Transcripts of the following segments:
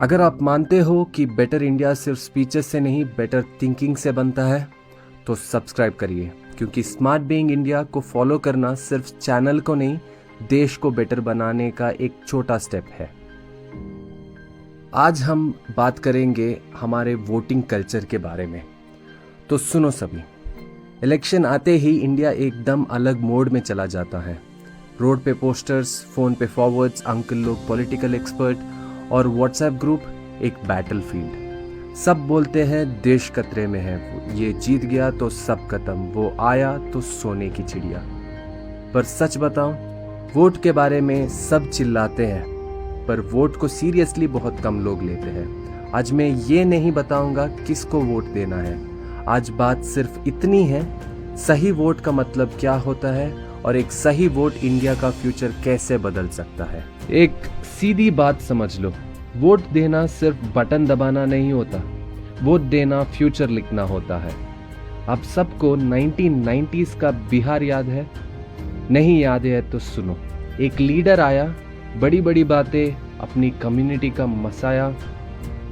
अगर आप मानते हो कि बेटर इंडिया सिर्फ स्पीचेस से नहीं बेटर थिंकिंग से बनता है तो सब्सक्राइब करिए, क्योंकि स्मार्ट बीइंग इंडिया को फॉलो करना सिर्फ चैनल को नहीं, देश को बेटर बनाने का एक छोटा स्टेप है। आज हम बात करेंगे हमारे वोटिंग कल्चर के बारे में। तो सुनो सभी, इलेक्शन आते ही इंडिया एकदम अलग मोड में चला जाता है। रोड पे पोस्टर्स, फोन पे फॉरवर्ड्स, अंकल लोग पॉलिटिकल एक्सपर्ट और व्हाट्सएप ग्रुप एक बैटलफील्ड। सब बोलते हैं देश खतरे में है, ये जीत गया तो सब खत्म, वो आया तो सोने की चिड़िया। पर सच बताऊं, वोट के बारे में सब चिल्लाते हैं, पर वोट को सीरियसली बहुत कम लोग लेते हैं। आज मैं ये नहीं बताऊंगा किसको वोट देना है। आज बात सिर्फ इतनी है, सही वोट का मतलब क्या होता है और एक सही वोट इंडिया का फ्यूचर कैसे बदल सकता है। एक सीधी बात समझ लो, वोट देना सिर्फ बटन दबाना नहीं होता, वोट देना फ्यूचर लिखना होता है। आप सबको 1990s का बिहार याद है? नहीं याद है तो सुनो। एक लीडर आया, बड़ी बड़ी बातें, अपनी कम्युनिटी का मसाया,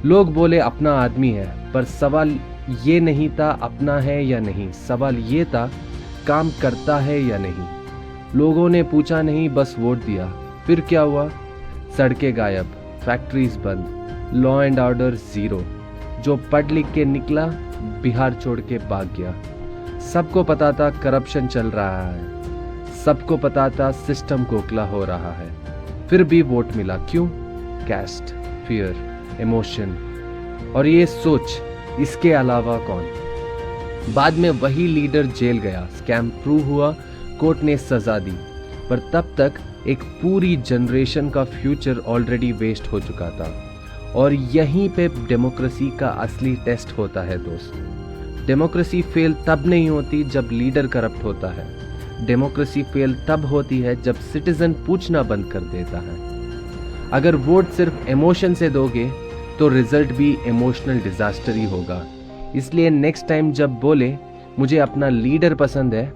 लोग बोले अपना आदमी है, पर सवाल ये नहीं था अपना है या नहीं, सवाल ये था काम करता है या नहीं। लोगों ने पूछा नहीं, बस वोट दिया। फिर क्या हुआ? सड़कें गायब, फैक्ट्रीज बंद, लॉ एंड ऑर्डर जीरो। जो पढ़ लिख के निकला बिहार छोड़ के भाग गया। सबको पता था करप्शन चल रहा है, सबको पता था सिस्टम खोखला हो रहा है, फिर भी वोट मिला। क्यों? कैस्ट, फियर, इमोशन और ये सोच, इसके अलावा कौन? बाद में वही लीडर जेल गया, स्कैम प्रूव हुआ, कोर्ट ने सजा दी, पर तब तक एक पूरी जनरेशन का फ्यूचर ऑलरेडी वेस्ट हो चुका था। और यहीं पे डेमोक्रेसी का असली टेस्ट होता है दोस्त। डेमोक्रेसी फेल तब नहीं होती जब लीडर करप्ट होता है, डेमोक्रेसी फेल तब होती है जब सिटीजन पूछना बंद कर देता है। अगर वोट सिर्फ इमोशन से दोगे तो रिजल्ट भी इमोशनल डिजास्टर ही होगा। इसलिए नेक्स्ट टाइम जब बोले मुझे अपना लीडर पसंद है,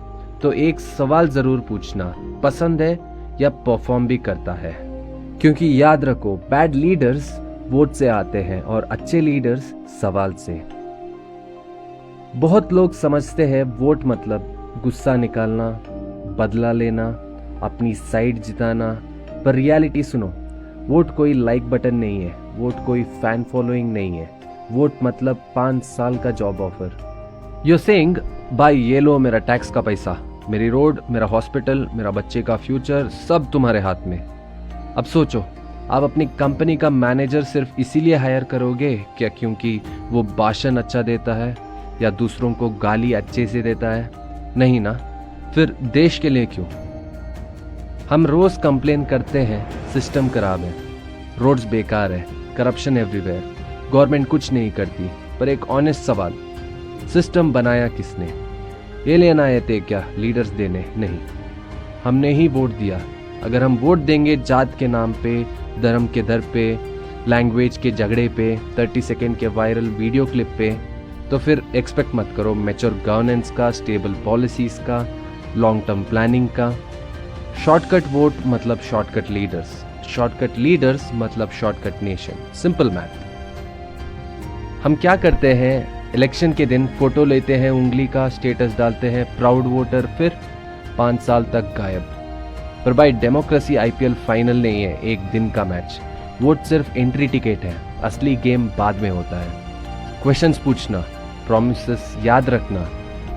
तो एक सवाल जरूर पूछना, पसंद है या परफॉर्म भी करता है। क्योंकि याद रखो, बैड लीडर्स वोट से आते हैं और अच्छे लीडर्स सवाल से। बहुत लोग समझते हैं वोट मतलब गुस्सा निकालना, बदला लेना, अपनी साइड जिताना, पर रियलिटी सुनो, वोट कोई लाइक बटन नहीं है, वोट कोई फैन फॉलोइंग नहीं है, वोट मतलब 5 साल का जॉब ऑफर। यू सेइंग, भाई ये लो मेरा टैक्स का पैसा, मेरी रोड, मेरा हॉस्पिटल, मेरा बच्चे का फ्यूचर, सब तुम्हारे हाथ में। अब सोचो, आप अपनी कंपनी का मैनेजर सिर्फ इसीलिए हायर करोगे क्या क्योंकि वो भाषण अच्छा देता है या दूसरों को गाली अच्छे से देता है? नहीं ना। फिर देश के लिए क्यों? हम रोज कंप्लेन करते हैं सिस्टम खराब है, रोड्स बेकार है, करप्शन एवरीवेयर, गवर्नमेंट कुछ नहीं करती। पर एक ऑनेस्ट सवाल, सिस्टम बनाया किसने? एलियन आए थे क्या लीडर्स देने? नहीं, हमने ही वोट दिया। अगर हम वोट देंगे जात के नाम पे, धर्म के दर पे, लैंग्वेज के झगड़े पे, 30 सेकेंड के वायरल वीडियो क्लिप पे, तो फिर एक्सपेक्ट मत करो मैच्योर गवर्नेंस का, स्टेबल पॉलिसीज का, लॉन्ग टर्म प्लानिंग का। शॉर्टकट वोट मतलब शॉर्टकट लीडर्स, शॉर्टकट लीडर्स मतलब शॉर्टकट नेशन। Simple math. हम क्या करते हैं? इलेक्शन के दिन फोटो लेते हैं उंगली का, स्टेटस डालते हैं प्राउड वोटर, फिर 5 साल तक गायब। पर भाई, डेमोक्रेसी आईपीएल फाइनल नहीं है, एक दिन का मैच। वोट सिर्फ एंट्री टिकट है, असली गेम बाद में होता है। क्वेश्चंस पूछना, प्रॉमिसेस याद रखना,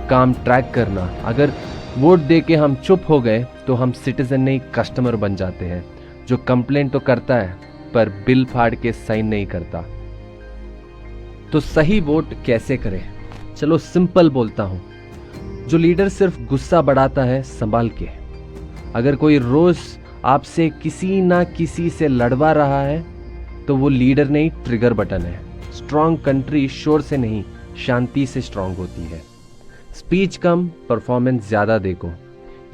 काम ट्रैक करना। अगर वोट दे के हम चुप हो गए तो हम सिटीजन नहीं कस्टमर बन जाते हैं, जो कंप्लेंट तो करता है पर बिल फाड़ के साइन नहीं करता। तो सही वोट कैसे करें? चलो सिंपल बोलता हूं, जो लीडर सिर्फ गुस्सा बढ़ाता है संभाल के। अगर कोई रोज आपसे किसी ना किसी से लड़वा रहा है तो वो लीडर नहीं, ट्रिगर बटन है। स्ट्रांग कंट्री शोर से नहीं, शांति से स्ट्रांग होती है। स्पीच कम, परफॉर्मेंस ज्यादा देखो।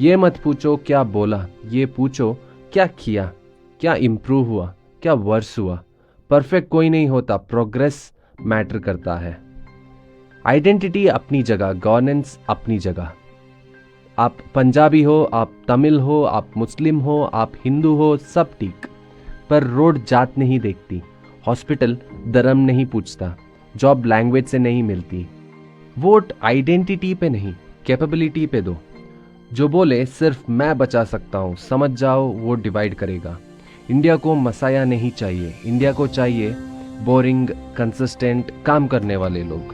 ये मत पूछो क्या बोला, ये पूछो क्या किया, क्या इंप्रूव हुआ, क्या वर्स हुआ। परफेक्ट कोई नहीं होता, प्रोग्रेस मैटर करता है। आइडेंटिटी अपनी जगह, गवर्नेंस अपनी जगह। आप पंजाबी हो, आप तमिल हो, आप मुस्लिम हो, आप हिंदू हो, सब ठीक, पर रोड जात नहीं देखती, हॉस्पिटल धर्म नहीं पूछता, जॉब लैंग्वेज से नहीं मिलती। वोट आइडेंटिटी पे नहीं, कैपेबिलिटी पे दो। जो बोले सिर्फ मैं बचा सकता हूँ, समझ जाओ वो डिवाइड करेगा। इंडिया को मसाया नहीं चाहिए, इंडिया को चाहिए बोरिंग कंसिस्टेंट काम करने वाले लोग।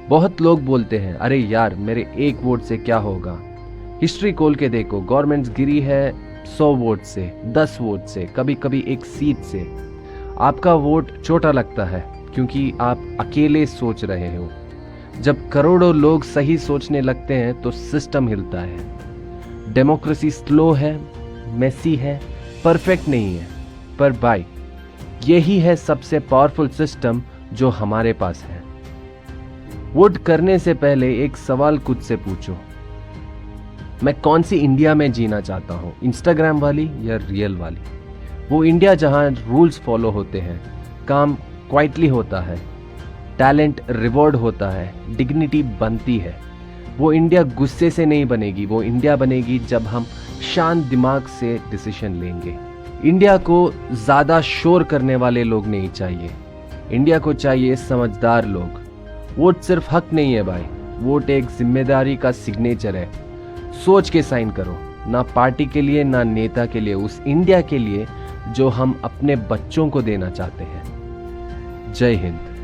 बहुत लोग बोलते हैं अरे यार मेरे एक वोट से क्या होगा। हिस्ट्री खोल के देखो, गवर्नमेंट्स गिरी है 100 वोट से, 10 वोट से, कभी कभी एक सीट से। आपका वोट छोटा लगता है क्योंकि आप अकेले सोच रहे हो। जब करोड़ों लोग सही सोचने लगते हैं तो सिस्टम हिलता है। डेमोक्रेसी स्लो है, मेसी है, परफेक्ट नहीं है, पर भाई यही है सबसे पावरफुल सिस्टम जो हमारे पास है। वोट करने से पहले एक सवाल खुद से पूछो, मैं कौन सी इंडिया में जीना चाहता हूँ, इंस्टाग्राम वाली या रियल वाली? वो इंडिया जहाँ रूल्स फॉलो होते हैं, काम क्वाइटली होता है, टैलेंट रिवॉर्ड होता है, डिग्निटी बनती है। वो इंडिया गुस्से से नहीं बनेगी, वो इंडिया बनेगी जब हम शांत दिमाग से डिसीजन लेंगे। इंडिया को ज़्यादा शोर करने वाले लोग नहीं चाहिए, इंडिया को चाहिए समझदार लोग। वोट सिर्फ हक नहीं है भाई, वोट एक जिम्मेदारी का सिग्नेचर है। सोच के साइन करो, ना पार्टी के लिए ना नेता के लिए, उस इंडिया के लिए जो हम अपने बच्चों को देना चाहते हैं। जय हिंद।